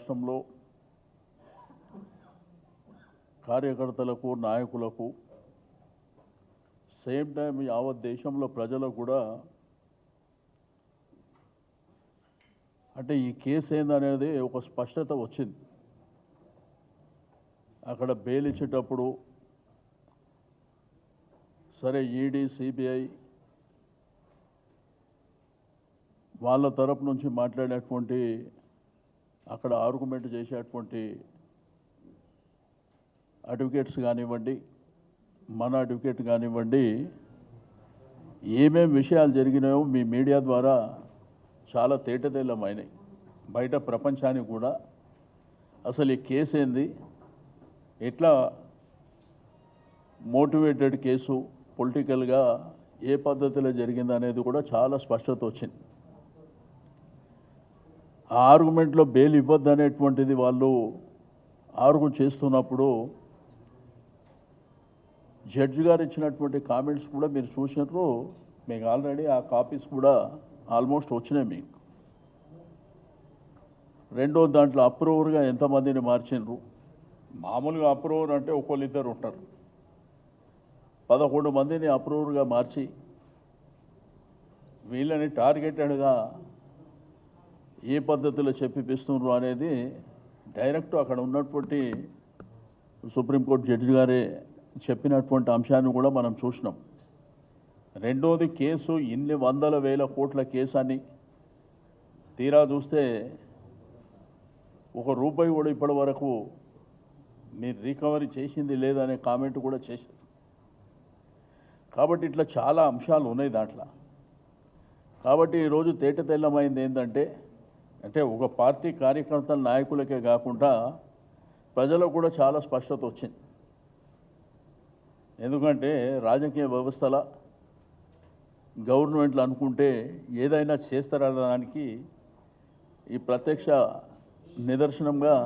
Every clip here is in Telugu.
రాష్ట్రంలో కార్యకర్తలకు నాయకులకు సేమ్ టైం యావత్ దేశంలో ప్రజలకు కూడా అంటే ఈ కేసు ఏందనేది ఒక స్పష్టత వచ్చింది. అక్కడ బెయిల్ ఇచ్చేటప్పుడు సరే ఈడీ సిబిఐ వాళ్ళ తరపు నుంచి మాట్లాడేటువంటి అక్కడ ఆర్గ్యుమెంట్ చేసేటువంటి అడ్వకేట్స్ కానివ్వండి, మన అడ్వకేట్ కానివ్వండి, ఏమేం విషయాలు జరిగినాయో మీ మీడియా ద్వారా చాలా తేటతెల్లమైనాయి. బయట ప్రపంచానికి కూడా అసలు ఈ కేసు ఏంది, ఎట్లా మోటివేటెడ్ కేసు, పొలిటికల్గా ఏ పద్ధతిలో జరిగింది అనేది కూడా చాలా స్పష్టత వచ్చింది. ఆ ఆర్గ్యుమెంట్లో బెయిల్ ఇవ్వద్దు అనేటువంటిది వాళ్ళు ఆర్గ్యూ చేస్తున్నప్పుడు జడ్జి గారు ఇచ్చినటువంటి కామెంట్స్ కూడా మీరు చూసినారు. మీకు ఆల్రెడీ ఆ కాపీస్ కూడా ఆల్మోస్ట్ వచ్చినాయి మీకు. రెండో దాంట్లో అప్రూవర్గా ఎంతమందిని మార్చినారు. మామూలుగా అప్రూవర్ అంటే ఒకళ్ళిద్దరు ఉంటారు. 11 మందిని అప్రూవర్గా మార్చి వీళ్ళని టార్గెటెడ్గా ఏ పద్ధతిలో చెప్పిస్తున్నారు అనేది డైరెక్ట్ అక్కడ ఉన్నటువంటి సుప్రీంకోర్టు జడ్జి గారే చెప్పినటువంటి అంశాన్ని కూడా మనం చూసినాం. రెండోది కేసు ఇన్ని వందల వేల కోట్ల కేసు అని తీరా చూస్తే ₹1 కూడా ఇప్పటి వరకు మీరు రికవరీ చేసింది లేదనే కామెంట్ కూడా చేశారు. కాబట్టి ఇట్లా చాలా అంశాలు ఉన్నాయి దాంట్లో. కాబట్టి ఈరోజు తేటతెల్లమైంది ఏంటంటే ఒక పార్టీ కార్యకర్తల నాయకులకే కాకుండా ప్రజలకు కూడా చాలా స్పష్టత వచ్చింది. ఎందుకంటే రాజకీయ వ్యవస్థల గవర్నమెంట్లు అనుకుంటే ఏదైనా చేస్తారనడానికి ఈ ప్రత్యక్ష నిదర్శనంగా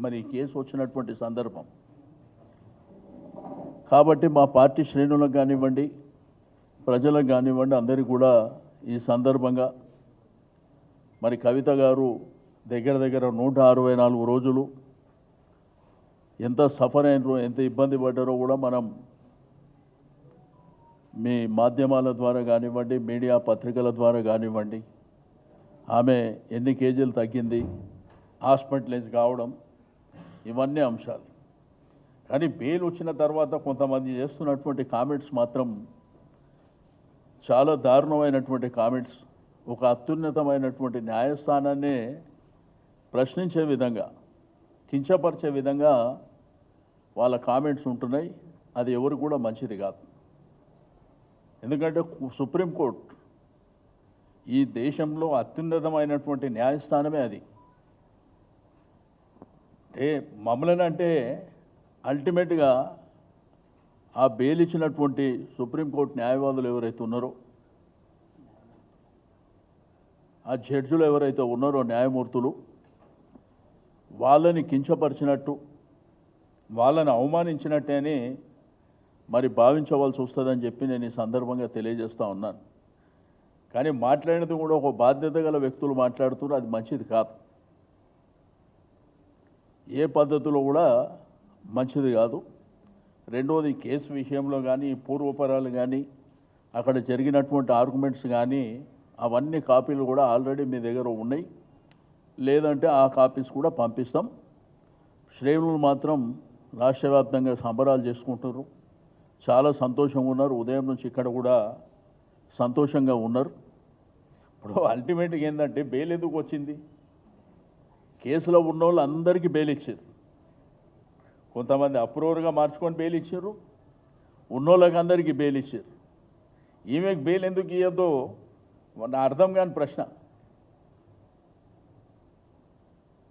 మరి కేసు వచ్చినటువంటి సందర్భం. కాబట్టి మా పార్టీ శ్రేణులకు కానివ్వండి, ప్రజలకు కానివ్వండి, అందరికీ కూడా ఈ సందర్భంగా మరి కవిత గారు దగ్గర 164 రోజులు ఎంత సఫర్ అయినరో, ఎంత ఇబ్బంది పడ్డారో కూడా మనం మీ మాధ్యమాల ద్వారా కానివ్వండి, మీడియా పత్రికల ద్వారా కానివ్వండి, ఆమె ఎన్ని కేజీలు తగ్గింది, హాస్పిటలైజ్ కావడం, ఇవన్నీ అంశాలు. కానీ బెయిల్ వచ్చిన తర్వాత కొంతమంది చేస్తున్నటువంటి కామెంట్స్ మాత్రం చాలా దారుణమైనటువంటి కామెంట్స్. ఒక అత్యున్నతమైనటువంటి న్యాయస్థానాన్ని ప్రశ్నించే విధంగా, కించపరిచే విధంగా వాళ్ళ కామెంట్స్ ఉంటున్నాయి. అది ఎవరు కూడా మంచిది కాదు. ఎందుకంటే సుప్రీంకోర్టు ఈ దేశంలో అత్యున్నతమైనటువంటి న్యాయస్థానమే అది. మమ్మల్ని అంటే అల్టిమేట్గా ఆ బెయిల్ ఇచ్చినటువంటి సుప్రీంకోర్టు న్యాయవాదులు ఎవరైతే ఉన్నారో, ఆ జడ్జిలు ఎవరైతే ఉన్నారో న్యాయమూర్తులు, వాళ్ళని కించపరిచినట్టు, వాళ్ళని అవమానించినట్టే అని మరి భావించవలసి వస్తుందని చెప్పి నేను ఈ సందర్భంగా తెలియజేస్తూ ఉన్నాను. కానీ మాట్లాడినది కూడా ఒక బాధ్యత గల వ్యక్తులు మాట్లాడుతున్నారు, అది మంచిది కాదు. ఏ పద్ధతిలో కూడా మంచిది కాదు. రెండోది కేసు విషయంలో కానీ, పూర్వపరాలు కానీ, అక్కడ జరిగినటువంటి ఆర్గ్యుమెంట్స్ కానీ, అవన్నీ కాపీలు కూడా ఆల్రెడీ మీ దగ్గర ఉన్నాయి. లేదంటే ఆ కాపీస్ కూడా పంపిస్తాం. శ్రేణులు మాత్రం రాష్ట్ర వ్యాప్తంగా సంబరాలు చేసుకుంటున్నారు, చాలా సంతోషంగా ఉన్నారు. ఉదయం నుంచి ఇక్కడ కూడా సంతోషంగా ఉన్నారు. ఇప్పుడు అల్టిమేట్గా ఏంటంటే బెయిల్ ఎందుకు వచ్చింది? కేసులో ఉన్న వాళ్ళు అందరికీ బెయిల్ ఇచ్చారు. కొంతమంది అప్రూవర్గా మార్చుకొని బెయిల్ ఇచ్చారు, ఉన్నోళ్ళకి అందరికీ బెయిల్ ఇచ్చారు. ఈమెకు బెయిల్ ఎందుకు ఇవ్వద్దో నా అర్థం కాని ప్రశ్న.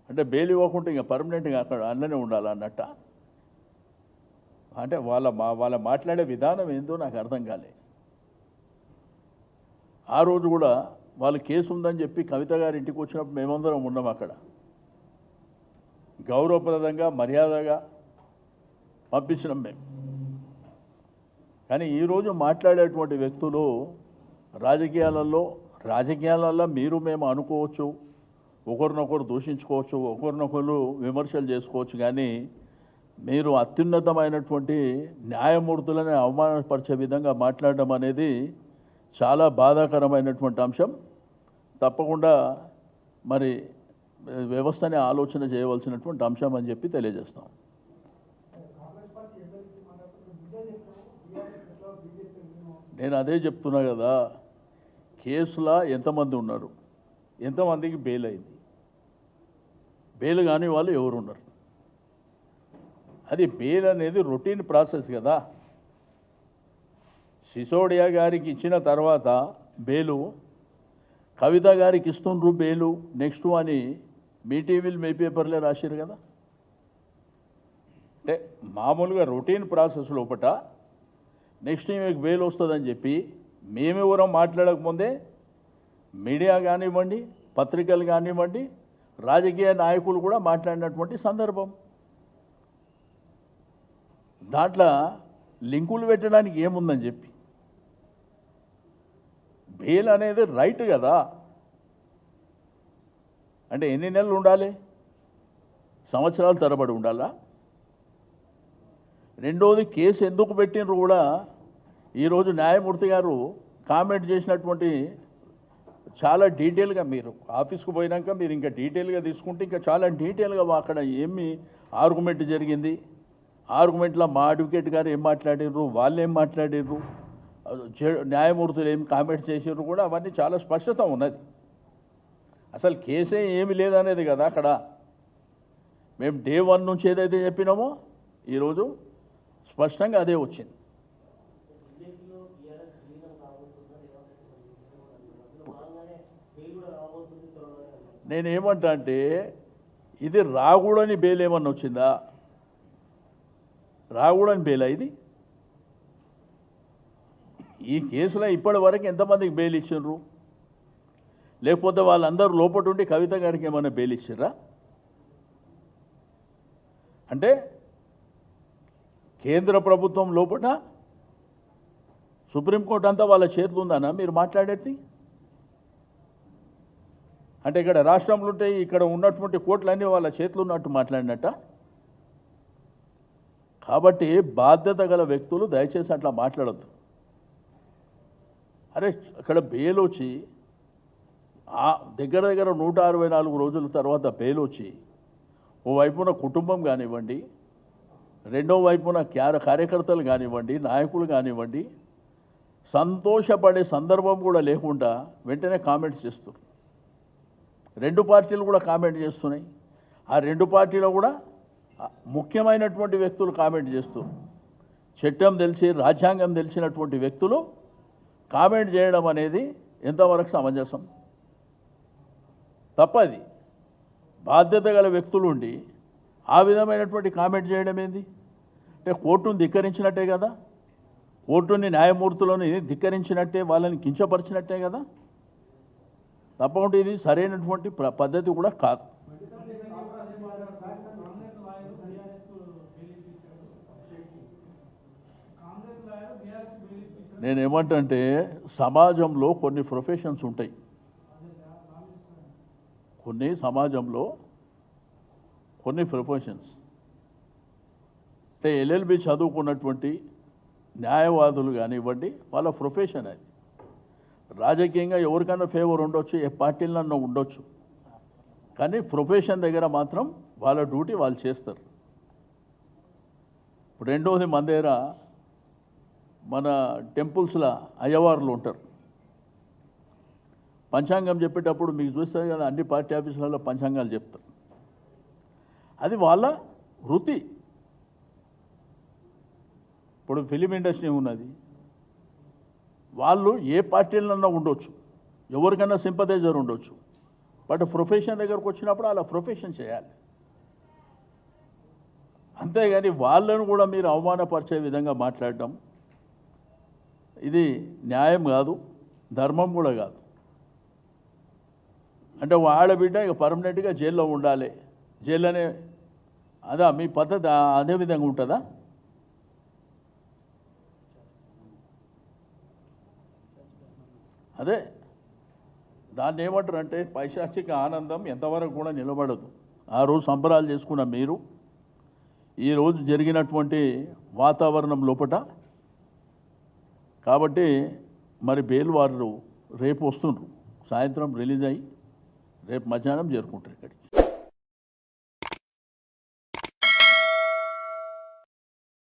అంటే బెయిల్ ఇవ్వకుండా ఇంకా పర్మనెంట్గా అక్కడ అన్ననే ఉండాలన్నట్ట. అంటే వాళ్ళ మాట్లాడే విధానం ఏందో నాకు అర్థం కాలే. ఆ రోజు కూడా వాళ్ళు కేసు ఉందని చెప్పి కవిత గారి ఇంటికి వచ్చినప్పుడు మేమందరం ఉన్నాం. అక్కడ గౌరవప్రదంగా మర్యాదగా పంపించినాం మేము. కానీ ఈరోజు మాట్లాడేటువంటి వ్యక్తులు రాజకీయాలలో మీరు మేము అనుకోవచ్చు, ఒకరినొకరు దూషించుకోవచ్చు, ఒకరినొకరు విమర్శలు చేసుకోవచ్చు, కానీ మీరు అత్యున్నతమైనటువంటి న్యాయమూర్తులను అవమానపరిచే విధంగా మాట్లాడడం అనేది చాలా బాధాకరమైనటువంటి అంశం. తప్పకుండా మరి వ్యవస్థని ఆలోచన చేయవలసినటువంటి అంశం అని చెప్పి తెలియజేస్తాం. నేను అదే చెప్తున్నా కదా, కేసులో ఎంతమంది ఉన్నారు, ఎంతమందికి బెయిల్ అయింది, బెయిల్ కాని వాళ్ళు ఎవరు ఉన్నారు? అది బెయిల్ అనేది రొటీన్ ప్రాసెస్ కదా. సిసోడియా గారికి ఇచ్చిన తర్వాత బెయిలు, కవిత గారికి ఇస్తుండ్రు బెయిలు నెక్స్ట్ అని మీ టీవీలు మీ పేపర్లే రాశారు కదా. అంటే మామూలుగా రొటీన్ ప్రాసెస్ లోపల నెక్స్ట్ మీకు బెయిల్ వస్తుందని చెప్పి మేమెవరం మాట్లాడకముందే మీడియా కానివ్వండి, పత్రికలు కానివ్వండి, రాజకీయ నాయకులు కూడా మాట్లాడినటువంటి సందర్భం. దాంట్లో లింకులు పెట్టడానికి ఏముందని చెప్పి, బెయిల్ అనేది రైట్ కదా. అంటే ఎన్ని నెలలు ఉండాలి? సంవత్సరాల తరబడి ఉండాలా? రెండోది, కేసు ఎందుకు పెట్టినరు కూడా ఈరోజు న్యాయమూర్తి గారు కామెంట్ చేసినటువంటి చాలా డీటెయిల్గా, మీరు ఆఫీస్కు పోయినాక మీరు ఇంకా డీటెయిల్గా తీసుకుంటే ఇంకా చాలా డీటెయిల్గా అక్కడ ఏమి ఆర్గ్యుమెంట్ జరిగింది, ఆర్గ్యుమెంట్లో మా అడ్వకేట్ గారు ఏం మాట్లాడారు, వాళ్ళు ఏం మాట్లాడారు, న్యాయమూర్తులు ఏం కామెంట్ చేసారు కూడా అవన్నీ చాలా స్పష్టత ఉన్నది. అసలు కేసే ఏమి లేదనేది కదా అక్కడ. మేము డే 1 నుంచి ఏదైతే చెప్పినామో ఈరోజు స్పష్టంగా అదే వచ్చింది. నేనేమంటా అంటే, ఇది రాకూడని బెయిల్ ఏమన్నా వచ్చిందా? రాకూడని బెయిలా ఇది? ఈ కేసులో ఇప్పటి వరకు ఎంతమందికి బెయిల్ ఇచ్చిండ్రు? లేకపోతే వాళ్ళందరూ లోపల ఉండి కవిత గారికి ఏమైనా బెయిల్ ఇచ్చిర్రా? అంటే కేంద్ర ప్రభుత్వం లోపల సుప్రీంకోర్టు అంతా వాళ్ళ చేతులు ఉందనా మీరు మాట్లాడేది? అంటే ఇక్కడ రాష్ట్రంలో ఉంటే ఇక్కడ ఉన్నటువంటి కోర్టులన్నీ వాళ్ళ చేతులు ఉన్నట్టు మాట్లాడినట్ట. కాబట్టి బాధ్యత గల వ్యక్తులు దయచేసి అట్లా మాట్లాడద్దు. అరే అక్కడ బెయిల్ వచ్చి దగ్గర 164 రోజుల తర్వాత బెయిల్ వచ్చి ఓ వైపున కుటుంబం కానివ్వండి, రెండో వైపున కార్యకర్తలు కానివ్వండి, నాయకులు కానివ్వండి, సంతోషపడే సందర్భం కూడా లేకుండా వెంటనే కామెంట్స్ చేస్తారు. 2 పార్టీలు కూడా కామెంట్ చేస్తున్నాయి. ఆ 2 పార్టీలో కూడా ముఖ్యమైనటువంటి వ్యక్తులు కామెంట్ చేస్తూ, చట్టం తెలిసి రాజ్యాంగం తెలిసినటువంటి వ్యక్తులు కామెంట్ చేయడం అనేది ఎంతవరకు సమంజసం? తప్పది. బాధ్యత గల వ్యక్తులు ఉండి ఆ విధమైనటువంటి కామెంట్ చేయడం ఏంది? అంటే కోర్టును ధిక్కరించినట్టే కదా, కోర్టుని న్యాయమూర్తులను ధిక్కరించినట్టే, వాళ్ళని కించపరిచినట్టే కదా. తప్పకుండా ఇది సరైనటువంటి పద్ధతి కూడా కాదు. నేనేమంటే, సమాజంలో కొన్ని ప్రొఫెషన్స్ ఉంటాయి, సమాజంలో కొన్ని ప్రొఫెషన్స్ అంటే ఎల్ఎల్బి చదువుకున్నటువంటి న్యాయవాదులు కానివ్వండి, వాళ్ళ ప్రొఫెషన్ అది. రాజకీయంగా ఎవరికైనా ఫేవర్ ఉండొచ్చు, ఏ పార్టీలన్నా ఉండొచ్చు, కానీ ప్రొఫెషన్ దగ్గర మాత్రం వాళ్ళ డ్యూటీ వాళ్ళు చేస్తారు. ఇప్పుడు రెండోది, మన దగ్గర మన టెంపుల్స్లో అయ్యవార్లు ఉంటారు. పంచాంగం చెప్పేటప్పుడు మీకు చూస్తారు కదా, అన్ని పార్టీ ఆఫీసులలో పంచాంగాలు చెప్తారు. అది వాళ్ళ వృత్తి. ఇప్పుడు ఫిలిం ఇండస్ట్రీ ఉన్నది, వాళ్ళు ఏ పార్టీలన్నా ఉండొచ్చు, ఎవరికైనా సింపథైజర్ ఉండొచ్చు, బట్ ప్రొఫెషన్ దగ్గరకు వచ్చినప్పుడు అలా ప్రొఫెషన్ చేయాలి. అంతేగాని వాళ్ళను కూడా మీరు అవమానపరిచే విధంగా మాట్లాడడం ఇది న్యాయం కాదు, ధర్మం కూడా కాదు. అంటే ఆడబిడ్డ ఇక పర్మనెంట్గా జైల్లో ఉండాలి, జైల్లోనే, అదా మీ పద్ధతి? అదే విధంగా ఉంటుందా? అదే దాన్ని ఏమంటారు అంటే పైశాచిక ఆనందం ఎంతవరకు కూడా నిలబడదు. ఆ రోజు సంబరాలు చేసుకున్న మీరు ఈరోజు జరిగినటువంటి వాతావరణం లోపట కాబట్టి మరి బెయిల్ వారు రేపు వస్తుండ్రు, సాయంత్రం రిలీజ్ అయ్యి రేపు మధ్యాహ్నం చేరుకుంటారు ఇక్కడికి.